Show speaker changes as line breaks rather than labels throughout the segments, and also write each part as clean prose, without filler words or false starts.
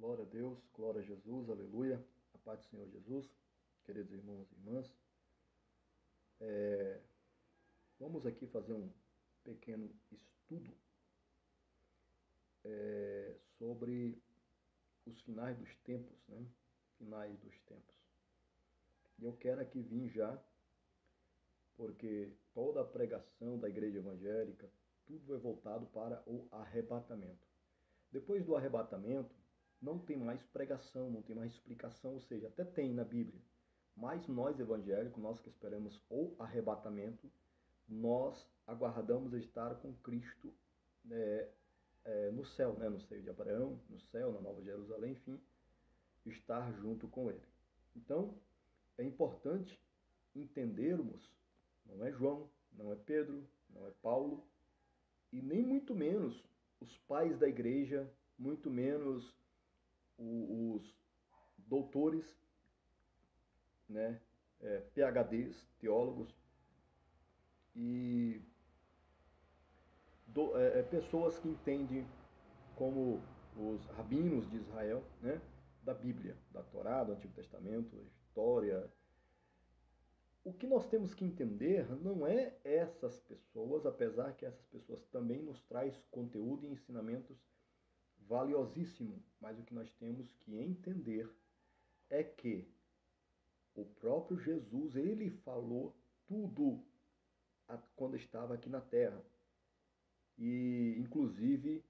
Glória a Deus, glória a Jesus, aleluia. A paz do Senhor Jesus, queridos irmãos e irmãs. Vamos aqui fazer um pequeno estudo sobre os finais dos tempos, né? Finais dos tempos. E eu quero aqui vir já, porque toda a pregação da igreja evangélica, tudo é voltado para o arrebatamento. Depois do arrebatamento, não tem mais pregação, não tem mais explicação, ou seja, até tem na Bíblia. Mas nós evangélicos, nós que esperamos o arrebatamento, nós aguardamos estar com Cristo no céu, né? No seio de Abraão, no céu, na Nova Jerusalém, enfim, estar junto com Ele. Então, é importante entendermos, não é João, não é Pedro, não é Paulo, e nem muito menos os pais da igreja, muito menos os doutores, né, PhDs, teólogos, e pessoas que entendem como os rabinos de Israel, né, da Bíblia, da Torá, do Antigo Testamento, da história. O que nós temos que entender não é essas pessoas, apesar que essas pessoas também nos traz conteúdo e ensinamentos valiosíssimo, mas o que nós temos que entender é que o próprio Jesus, ele falou tudo quando estava aqui na terra. E inclusive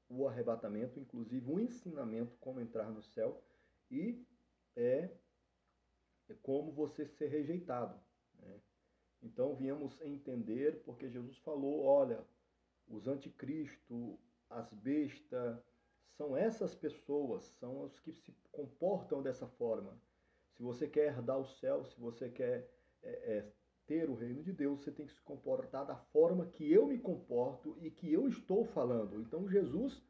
o arrebatamento, inclusive o ensinamento como entrar no céu e é como você ser rejeitado, né? Então viemos entender porque Jesus falou, olha, os anticristo, as bestas, são essas pessoas, são os que se comportam dessa forma. Se você quer herdar o céu, se você quer ter o reino de Deus, você tem que se comportar da forma que eu me comporto e que eu estou falando. Então Jesus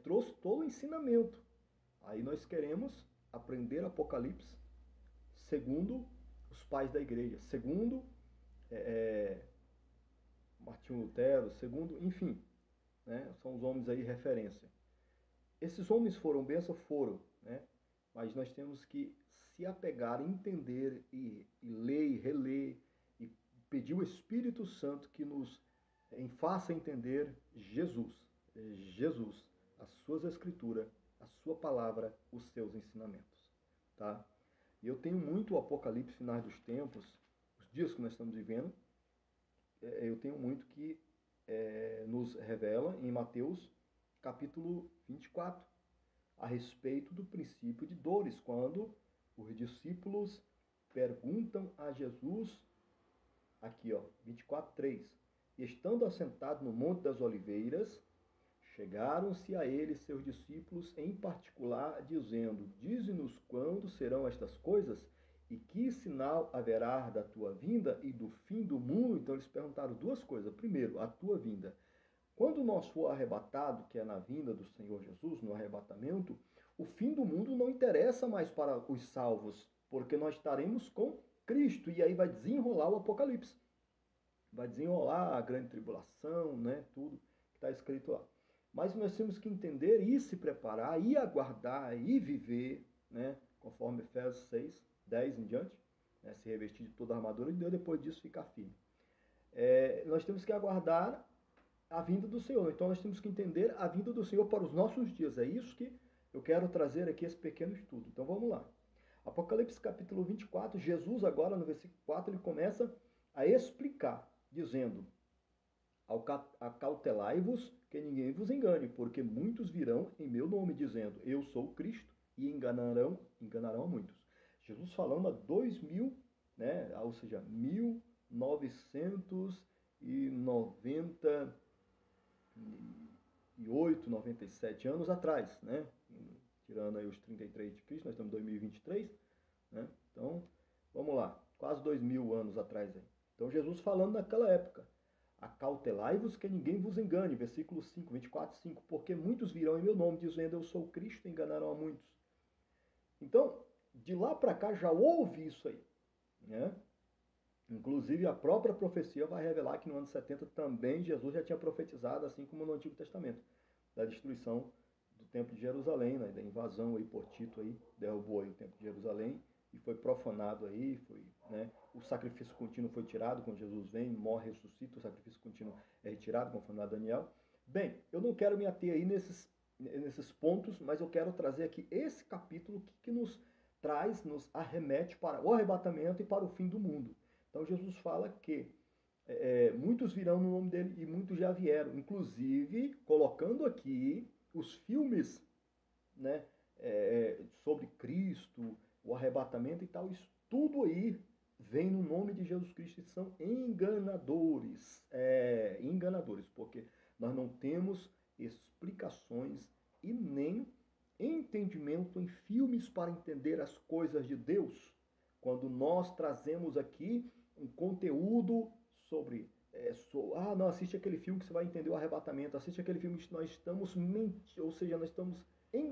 trouxe todo o ensinamento. Aí nós queremos aprender Apocalipse segundo os pais da igreja, segundo Martinho Lutero, segundo, enfim, né, são os homens aí referência. Esses homens foram bênção? Foram, né? Mas nós temos que se apegar, entender e ler e reler e pedir o Espírito Santo que nos faça entender Jesus, Jesus, as suas escrituras, a sua palavra, os seus ensinamentos, tá? E eu tenho muito o Apocalipse finais dos tempos, os dias que nós estamos vivendo, eu tenho muito que nos revela em Mateus capítulo 24, a respeito do princípio de dores, quando os discípulos perguntam a Jesus, aqui ó, 24:3, estando assentado no Monte das Oliveiras, chegaram-se a ele seus discípulos em particular, dizendo, dize-nos quando serão estas coisas e que sinal haverá da tua vinda e do fim do mundo? Então eles perguntaram duas coisas. Primeiro, a tua vinda. Quando nós for arrebatado, que é na vinda do Senhor Jesus, no arrebatamento, o fim do mundo não interessa mais para os salvos, porque nós estaremos com Cristo, e aí vai desenrolar o Apocalipse. Vai desenrolar a grande tribulação, né, tudo que está escrito lá. Mas nós temos que entender e se preparar, e aguardar, e viver, né, conforme Efésios 6, 10 em diante, né, se revestir de toda a armadura de Deus, depois disso ficar firme. Nós temos que aguardar a vinda do Senhor. Então nós temos que entender a vinda do Senhor para os nossos dias. É isso que eu quero trazer aqui, esse pequeno estudo. Então vamos lá. Apocalipse capítulo 24, Jesus agora no versículo 4, ele começa a explicar, dizendo, acautelai-vos que ninguém vos engane, porque muitos virão em meu nome, dizendo, eu sou o Cristo, e enganarão a muitos. Jesus falando há 2000, né, ou seja, 1998, 97 anos atrás, né? Tirando aí os 33 de Cristo, nós estamos em 2023, né? Então, vamos lá, quase 2000 anos atrás aí. Então, Jesus falando naquela época, acautelai-vos que ninguém vos engane, versículo 5, 24, 5, porque muitos virão em meu nome, dizendo, eu sou Cristo, e enganarão a muitos. Então, de lá para cá já houve isso aí, né? Inclusive, a própria profecia vai revelar que no ano 70 também Jesus já tinha profetizado, assim como no Antigo Testamento, da destruição templo de Jerusalém, né, da invasão aí por Tito aí, derrubou aí o templo de Jerusalém e foi profanado aí, foi, né, o sacrifício contínuo foi tirado quando Jesus vem, morre, ressuscita, o sacrifício contínuo é retirado, conforme a Daniel. Bem, eu não quero me ater aí nesses pontos, mas eu quero trazer aqui esse capítulo que nos traz, nos arremete para o arrebatamento e para o fim do mundo. Então Jesus fala que muitos virão no nome dele e muitos já vieram, inclusive colocando aqui os filmes, né, sobre Cristo, o arrebatamento e tal, isso tudo aí vem no nome de Jesus Cristo e são enganadores, enganadores, porque nós não temos explicações e nem entendimento em filmes para entender as coisas de Deus, quando nós trazemos aqui um conteúdo sobre não, assiste aquele filme que você vai entender o arrebatamento, assiste aquele filme que nós estamos mentindo, ou seja, nós estamos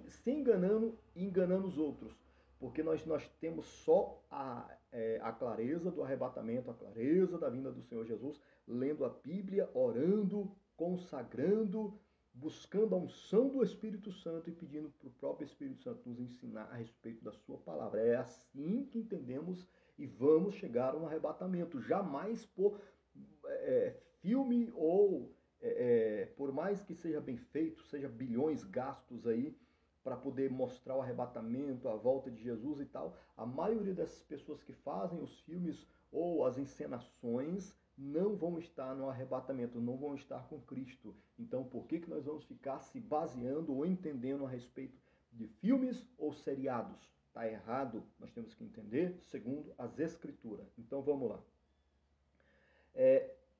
se enganando e enganando os outros, porque nós temos só a clareza do arrebatamento, a clareza da vinda do Senhor Jesus, lendo a Bíblia, orando, consagrando, buscando a unção do Espírito Santo e pedindo para o próprio Espírito Santo nos ensinar a respeito da sua palavra. É assim que entendemos e vamos chegar ao arrebatamento, jamais por filme ou por mais que seja bem feito, seja bilhões gastos aí para poder mostrar o arrebatamento, a volta de Jesus e tal, a maioria dessas pessoas que fazem os filmes ou as encenações não vão estar no arrebatamento, não vão estar com Cristo. Então, por que nós vamos ficar se baseando ou entendendo a respeito de filmes ou seriados? Está errado, nós temos que entender segundo as Escrituras. Então, vamos lá.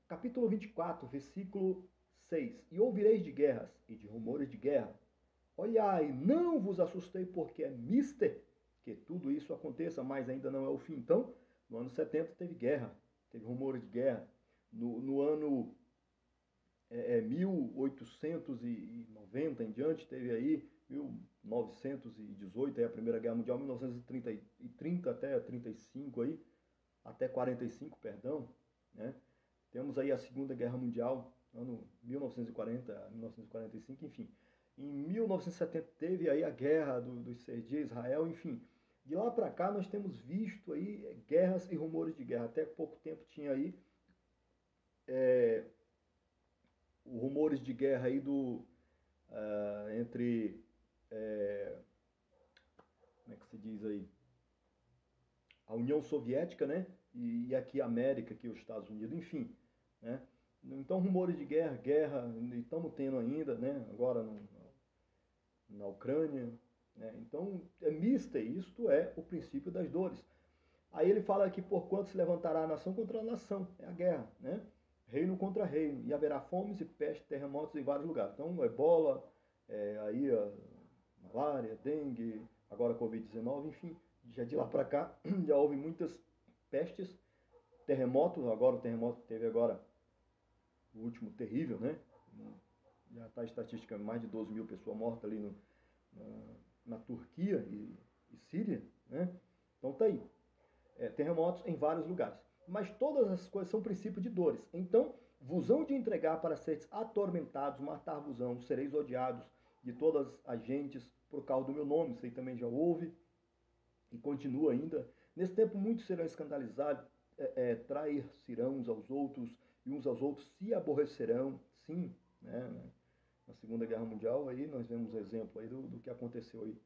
Capítulo 24, versículo 6. E ouvireis de guerras e de rumores de guerra. Olhai, não vos assustei, porque é mister que tudo isso aconteça, mas ainda não é o fim. Então, no ano 70 teve guerra, teve rumores de guerra. No ano 1890 em diante, teve aí 1918, aí a Primeira Guerra Mundial, 1930 até 35 aí, até 45, perdão, né? Temos aí a Segunda Guerra Mundial, ano 1940 a 1945, enfim. Em 1970 teve aí a guerra dos seis dias, Israel, enfim. De lá para cá nós temos visto aí guerras e rumores de guerra. Até pouco tempo tinha aí rumores de guerra aí entre como é que se diz aí? A União Soviética, né? E aqui a América, aqui os Estados Unidos, enfim, né? Então rumores de guerra, estamos tendo ainda, né? Agora na Ucrânia, né? Então é mista, isto é o princípio das dores. Aí ele fala que porquanto se levantará a nação contra a nação, é a guerra, né? Reino contra reino, e haverá fomes e peste, terremotos em vários lugares. Então, ebola, aí a malária, dengue, agora a Covid-19, enfim, já de lá para cá já houve muitas pestes, terremotos, agora o terremoto teve agora o último terrível, né? Já está a estatística mais de 12 mil pessoas mortas ali na Turquia e Síria, né? Então tá aí. Terremotos em vários lugares. Mas todas essas coisas são princípio de dores. Então, vos hão de entregar para seres atormentados, matar-vos-ão, sereis odiados de todas as gentes por causa do meu nome. Isso aí também já houve e continua ainda. Nesse tempo, muitos serão escandalizados, trair-se-ão uns aos outros e uns aos outros se aborrecerão. Sim, né? Na Segunda Guerra Mundial, aí nós vemos exemplo aí do que aconteceu aí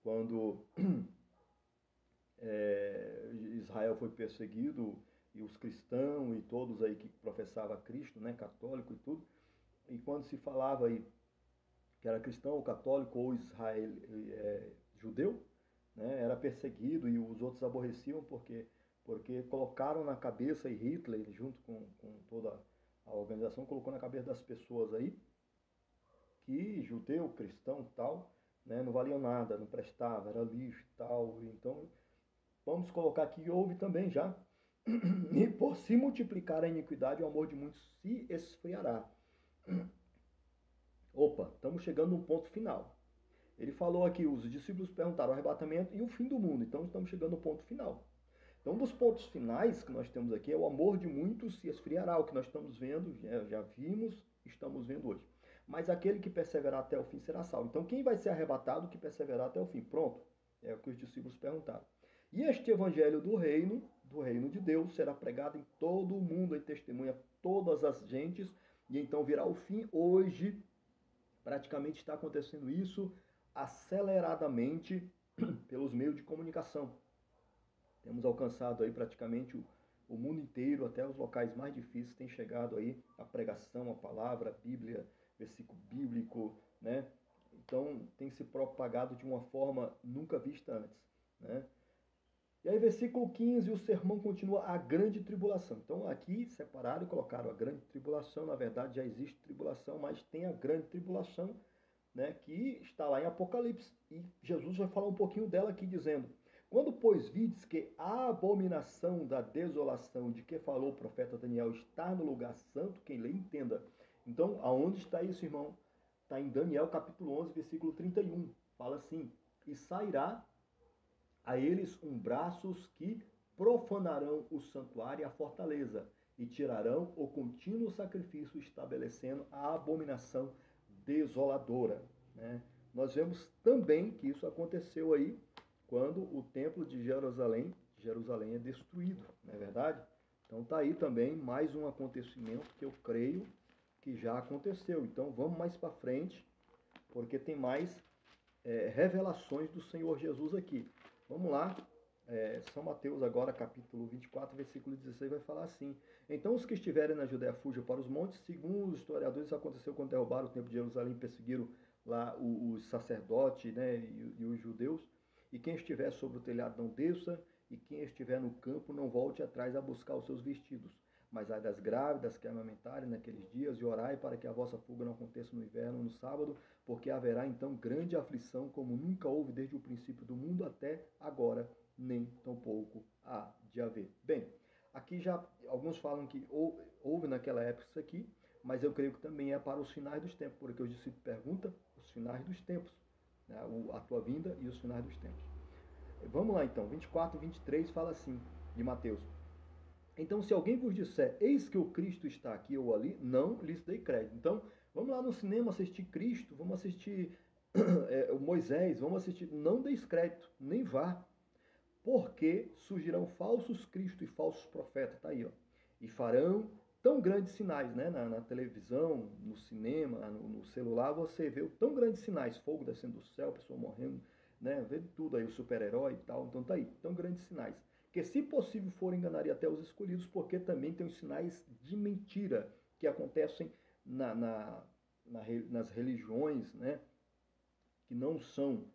quando Israel foi perseguido e os cristãos e todos aí que professavam Cristo, né, católico e tudo, e quando se falava aí que era cristão ou católico ou judeu, né, era perseguido e os outros aborreciam porque colocaram na cabeça, e Hitler junto com toda a organização colocou na cabeça das pessoas aí que judeu, cristão tal, né, não valiam nada, não prestava, era lixo e tal. Então vamos colocar aqui, houve também já. E por se multiplicar a iniquidade, o amor de muitos se esfriará. Opa, estamos chegando num ponto final. Ele falou aqui, os discípulos perguntaram o arrebatamento e o fim do mundo. Então estamos chegando no ponto final. Então, um dos pontos finais que nós temos aqui é o amor de muitos se esfriará, o que nós estamos vendo, já vimos, estamos vendo hoje. mas aquele que perseverar até o fim será salvo. Então, quem vai ser arrebatado? Que perseverar até o fim. Pronto. É o que os discípulos perguntaram. E este evangelho do reino de Deus, será pregado em todo o mundo, em testemunha a todas as gentes, e então virá o fim. Hoje, praticamente está acontecendo isso aceleradamente pelos meios de comunicação. Temos alcançado aí praticamente o mundo inteiro, até os locais mais difíceis tem chegado aí a pregação, a palavra, a Bíblia, versículo bíblico, né? Então tem se propagado de uma forma nunca vista antes, né? E aí, versículo 15, o sermão continua a grande tribulação. Então, aqui separaram e colocaram a grande tribulação. Na verdade, já existe tribulação, mas tem a grande tribulação, né, que está lá em Apocalipse. E Jesus vai falar um pouquinho dela aqui, dizendo: quando, pois, vides que a abominação da desolação de que falou o profeta Daniel está no lugar santo, quem lê, entenda. Então, aonde está isso, irmão? Está em Daniel, capítulo 11, versículo 31. Fala assim: e sairá a eles braços que profanarão o santuário e a fortaleza, e tirarão o contínuo sacrifício, estabelecendo a abominação desoladora. Né? Nós vemos também que isso aconteceu aí quando o templo de Jerusalém é destruído, não é verdade? Então está aí também mais um acontecimento que eu creio que já aconteceu. Então vamos mais para frente, porque tem mais revelações do Senhor Jesus aqui. Vamos lá, São Mateus agora, capítulo 24, versículo 16, vai falar assim: então os que estiverem na Judéia fujam para os montes. Segundo os historiadores, isso aconteceu quando derrubaram o templo de Jerusalém, perseguiram lá os sacerdotes, né, e os judeus. E quem estiver sobre o telhado não desça, e quem estiver no campo não volte atrás a buscar os seus vestidos. Mas ai das grávidas que amamentarem naqueles dias, e orai para que a vossa fuga não aconteça no inverno ou no sábado, porque haverá então grande aflição, como nunca houve desde o princípio do mundo até agora, nem tampouco há de haver. Bem, aqui já alguns falam que houve naquela época isso aqui, mas eu creio que também é para os finais dos tempos, porque os discípulos perguntam os finais dos tempos, né? A tua vinda e os finais dos tempos. Vamos lá então, 24 e 23 fala assim, de Mateus: então, se alguém vos disser, eis que o Cristo está aqui ou ali, não lhes dei crédito. Então, vamos lá no cinema assistir Cristo, vamos assistir o Moisés, vamos assistir. Não deis crédito, nem vá, porque surgirão falsos Cristo e falsos profetas. Tá aí, ó. E farão tão grandes sinais, né? Na televisão, no cinema, no celular, você vê tão grandes sinais: fogo descendo do céu, pessoa morrendo, né? Vê tudo aí, o super-herói e tal. Então tá aí, tão grandes sinais. Que, se possível, for, enganaria até os escolhidos, porque também tem os sinais de mentira que acontecem nas religiões, né, que não são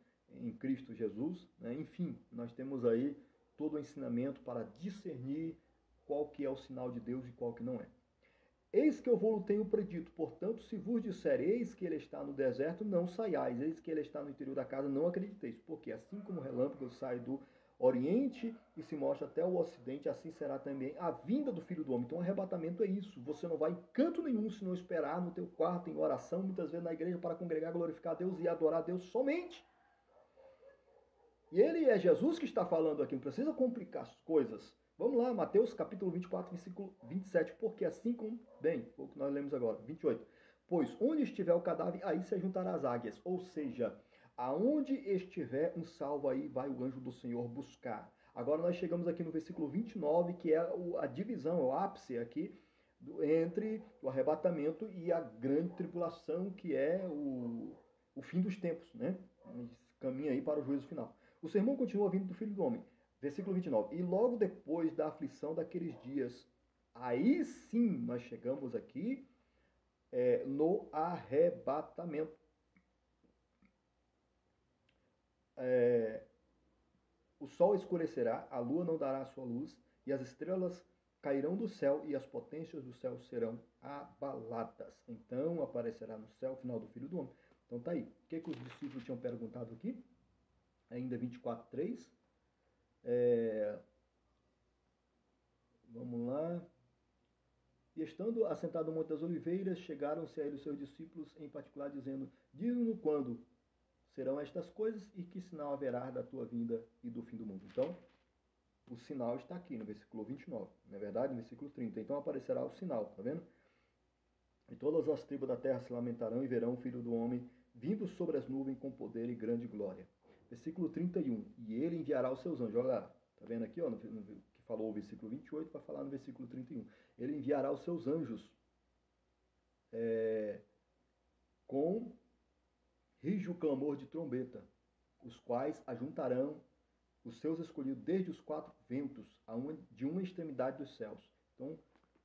em Cristo Jesus. Né? Enfim, nós temos aí todo o ensinamento para discernir qual que é o sinal de Deus e qual que não é. Eis que eu vou tenho predito, portanto, se vos disser, eis que ele está no deserto, não saiais, eis que ele está no interior da casa, não acrediteis, porque assim como o relâmpago sai do Oriente e se mostra até o Ocidente, assim será também a vinda do Filho do Homem. Então, o arrebatamento é isso. Você não vai em canto nenhum se não esperar no teu quarto, em oração, muitas vezes na igreja, para congregar, glorificar a Deus e adorar a Deus somente. E ele é Jesus que está falando aqui, não precisa complicar as coisas. Vamos lá, Mateus capítulo 24, versículo 27, porque assim como, bem, o que nós lemos agora, 28. Pois onde estiver o cadáver, aí se juntará as águias. Ou seja, aonde estiver um salvo, aí vai o anjo do Senhor buscar. Agora nós chegamos aqui no versículo 29, que é a divisão, o ápice aqui, entre o arrebatamento e a grande tribulação, que é o fim dos tempos, né? Caminha aí para o juízo final. O sermão continua vindo do Filho do Homem. Versículo 29. E logo depois da aflição daqueles dias, aí sim nós chegamos aqui no arrebatamento. O sol escurecerá, a lua não dará a sua luz, e as estrelas cairão do céu, e as potências do céu serão abaladas. Então aparecerá no céu o final do Filho do Homem. Então tá aí. O que os discípulos tinham perguntado aqui? Ainda 24:3. Vamos lá. E estando assentado no Monte das Oliveiras, chegaram-se a ele os seus discípulos, em particular, dizendo: diz-nos quando serão estas coisas e que sinal haverá da tua vinda e do fim do mundo. Então, o sinal está aqui no versículo 29, não é verdade? No versículo 30. Então aparecerá o sinal, tá vendo? E todas as tribos da terra se lamentarão e verão o Filho do Homem vindo sobre as nuvens com poder e grande glória. Versículo 31. E ele enviará os seus anjos. Olha lá, tá vendo aqui, ó, que falou o versículo 28, vai falar no versículo 31. Ele enviará os seus anjos com rijo clamor de trombeta, os quais ajuntarão os seus escolhidos desde os quatro ventos, de uma extremidade dos céus. Então,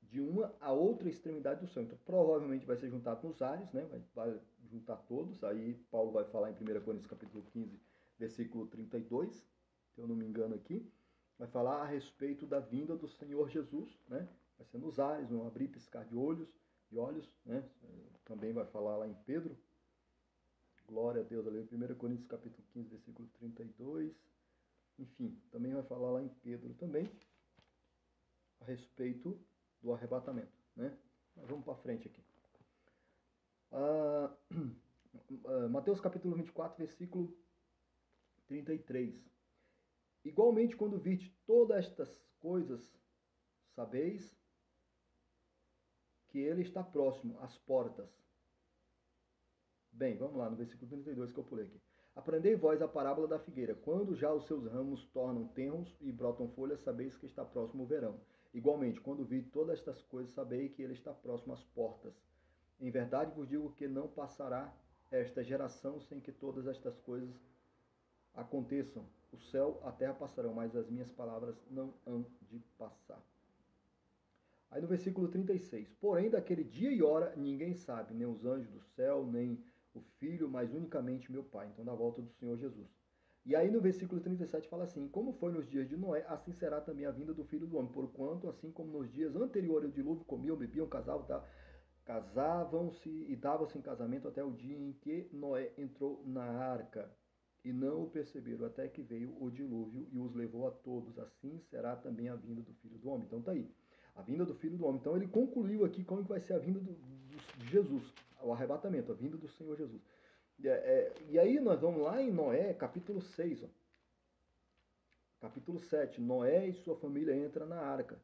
de uma a outra extremidade do céu. Então, provavelmente vai ser juntado nos ares, né? Vai juntar todos. Aí Paulo vai falar em 1 Coríntios capítulo 15, versículo 32, se eu não me engano aqui. Vai falar a respeito da vinda do Senhor Jesus, né? Vai ser nos ares, no abrir e piscar de olhos, né? Também vai falar lá em Pedro. Glória a Deus, ali em 1 Coríntios capítulo 15, versículo 32. Enfim, também vai falar lá em Pedro também a respeito do arrebatamento, né? Mas vamos para frente aqui. Mateus capítulo 24, versículo 33. Igualmente, quando viste todas estas coisas, sabeis que ele está próximo às portas. Bem, vamos lá, no versículo 32 que eu pulei aqui. Aprendei vós a parábola da figueira. Quando já os seus ramos tornam tenros e brotam folhas, sabeis que está próximo o verão. Igualmente, quando vi todas estas coisas, sabei que ele está próximo às portas. Em verdade vos digo que não passará esta geração sem que todas estas coisas aconteçam. O céu, a terra passarão, mas as minhas palavras não hão de passar. Aí no versículo 36. Porém, daquele dia e hora ninguém sabe, nem os anjos do céu, nem o Filho, mas unicamente meu Pai. Então, da volta do Senhor Jesus. E aí no versículo 37 fala assim: como foi nos dias de Noé, assim será também a vinda do Filho do Homem. Porquanto, assim como nos dias anteriores ao dilúvio, comiam, bebiam, casavam-se e davam-se em casamento até o dia em que Noé entrou na arca. E não o perceberam até que veio o dilúvio e os levou a todos. Assim será também a vinda do Filho do Homem. Então tá aí. A vinda do Filho do Homem. Então ele concluiu aqui como vai ser a vinda de Jesus, o arrebatamento, a vinda do Senhor Jesus. E aí nós vamos lá em Noé, capítulo 6. Ó. Capítulo 7. Noé e sua família entram na arca.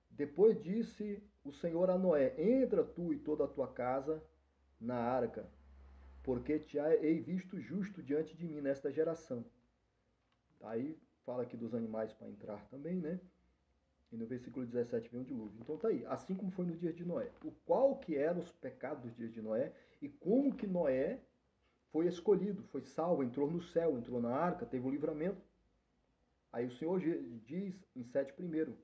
Depois disse o Senhor a Noé: entra tu e toda a tua casa na arca, porque te hei visto justo diante de mim nesta geração. Aí fala aqui dos animais para entrar também, né? E no versículo 17 vem o dilúvio. Então tá aí, assim como foi no dia de Noé. O qual que eram os pecados dos dias de Noé e como que Noé foi escolhido, foi salvo, entrou no céu, entrou na arca, teve o livramento. Aí o Senhor diz em 7 primeiro,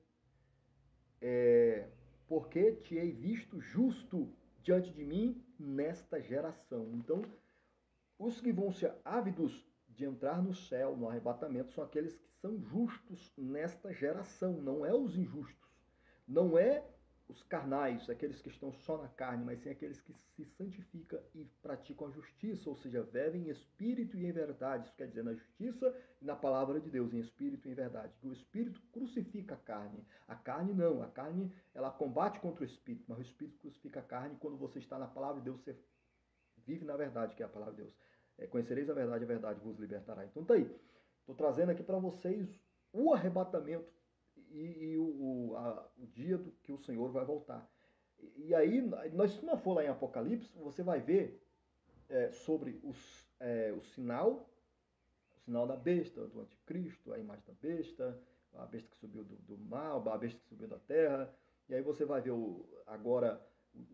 porque te hei visto justo diante de mim nesta geração. Então, os que vão ser ávidos de entrar no céu, no arrebatamento, são aqueles que são justos nesta geração, não é os injustos. Não é os carnais, aqueles que estão só na carne, mas sim aqueles que se santificam e praticam a justiça, ou seja, vivem em espírito e em verdade. Isso quer dizer, na justiça e na palavra de Deus, em espírito e em verdade. O espírito crucifica a carne. A carne não. A carne, ela combate contra o espírito, mas o espírito crucifica a carne. E quando você está na palavra de Deus, você vive na verdade, que é a palavra de Deus. Conhecereis a verdade vos libertará. Então tá aí. Estou trazendo aqui para vocês o arrebatamento e o dia que o Senhor vai voltar. E aí, se não for lá em Apocalipse, você vai ver sobre o sinal da besta, do anticristo, a imagem da besta, a besta que subiu do mar, a besta que subiu da terra. E aí você vai ver agora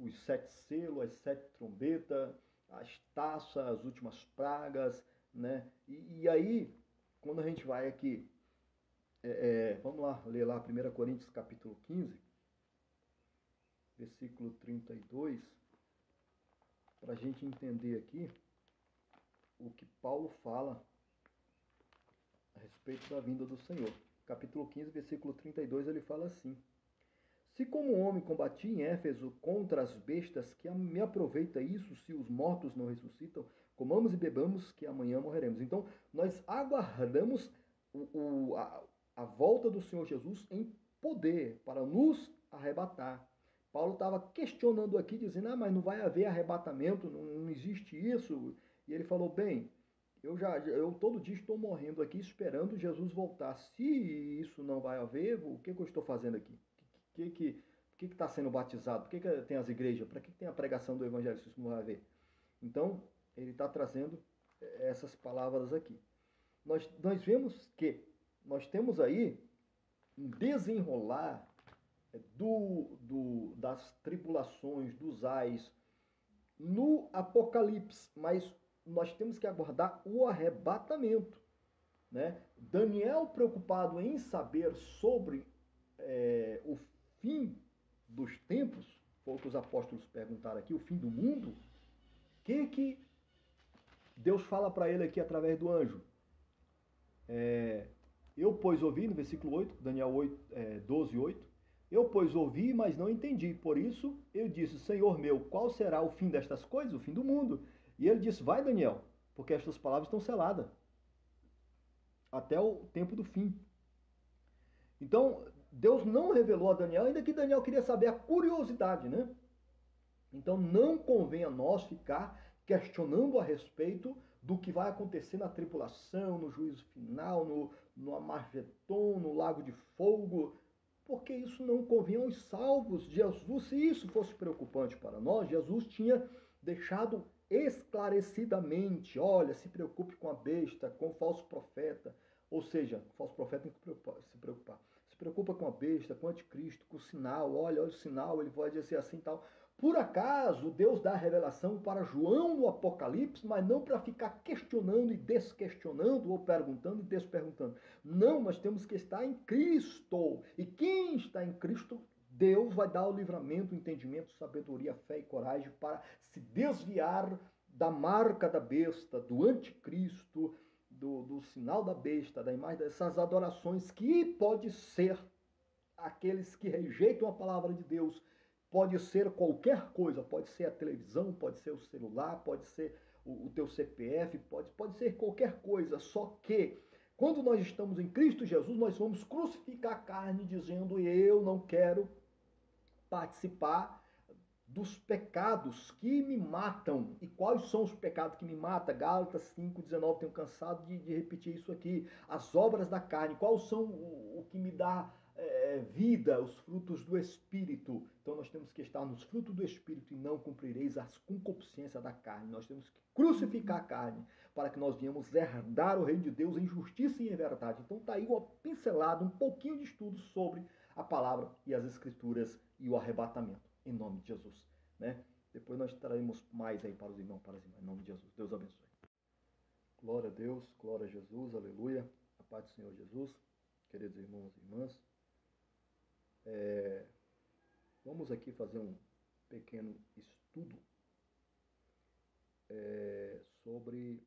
os 7 selos, as 7 trombetas, as taças, as últimas pragas, né? E aí, quando a gente vai aqui, vamos lá, ler lá 1 Coríntios capítulo 15, versículo 32, para a gente entender aqui o que Paulo fala a respeito da vinda do Senhor. Capítulo 15, versículo 32, ele fala assim: se como homem combati em Éfeso contra as bestas, que me aproveita isso se os mortos não ressuscitam? Comamos e bebamos, que amanhã morreremos. Então, nós aguardamos a volta do Senhor Jesus em poder para nos arrebatar. Paulo estava questionando aqui, dizendo, mas não vai haver arrebatamento, não existe isso. E ele falou, bem, eu todo dia estou morrendo aqui esperando Jesus voltar. Se isso não vai haver, o que eu estou fazendo aqui? que está sendo batizado? Por que tem as igrejas? Para que tem a pregação do evangelho, se isso não vai haver? Então, ele está trazendo essas palavras aqui. Nós vemos que nós temos aí um desenrolar das tribulações, dos ais, no Apocalipse, mas nós temos que aguardar o arrebatamento. Né? Daniel, preocupado em saber sobre o fim dos tempos, foi o que os apóstolos perguntaram aqui, o fim do mundo, que Deus fala para ele aqui através do anjo? Eu, pois, ouvi, no versículo 8, Daniel 8, 12, 8, eu, pois, ouvi, mas não entendi. Por isso, eu disse, Senhor meu, qual será o fim destas coisas, o fim do mundo? E ele disse, vai, Daniel, porque estas palavras estão seladas até o tempo do fim. Então, Deus não revelou a Daniel, ainda que Daniel queria saber a curiosidade, né? Então, não convém a nós ficar questionando a respeito do que vai acontecer na tribulação, no juízo final, no Amargeton, no lago de fogo, porque isso não convém aos salvos. Jesus, se isso fosse preocupante para nós, Jesus tinha deixado esclarecidamente, olha, se preocupe com a besta, com o falso profeta, ou seja, o falso profeta tem que se preocupar. Se preocupa com a besta, com o anticristo, com o sinal, olha o sinal, ele pode dizer assim e tal. Por acaso, Deus dá a revelação para João no Apocalipse, mas não para ficar questionando e desquestionando, ou perguntando e desperguntando. Não, nós temos que estar em Cristo. E quem está em Cristo, Deus vai dar o livramento, o entendimento, sabedoria, fé e coragem para se desviar da marca da besta, do anticristo, do sinal da besta, da imagem dessas adorações que pode ser aqueles que rejeitam a palavra de Deus. Pode ser qualquer coisa, pode ser a televisão, pode ser o celular, pode ser o teu CPF, pode ser qualquer coisa, só que quando nós estamos em Cristo Jesus, nós vamos crucificar a carne dizendo eu não quero participar dos pecados que me matam. E quais são os pecados que me matam? Gálatas 5,19, tenho cansado de repetir isso aqui. As obras da carne, quais são o que me dá vida, os frutos do Espírito. Então nós temos que estar nos frutos do Espírito e não cumprireis as concupiscências da carne. Nós temos que crucificar a carne para que nós venhamos herdar o reino de Deus em justiça e em verdade. Então está aí uma pincelada, um pouquinho de estudo sobre a palavra e as escrituras e o arrebatamento. Em nome de Jesus. Né? Depois nós traremos mais aí para os irmãos, para as irmãs. Em nome de Jesus. Deus abençoe. Glória a Deus, glória a Jesus, aleluia. A paz do Senhor Jesus, queridos irmãos e irmãs. Vamos aqui fazer um pequeno estudo sobre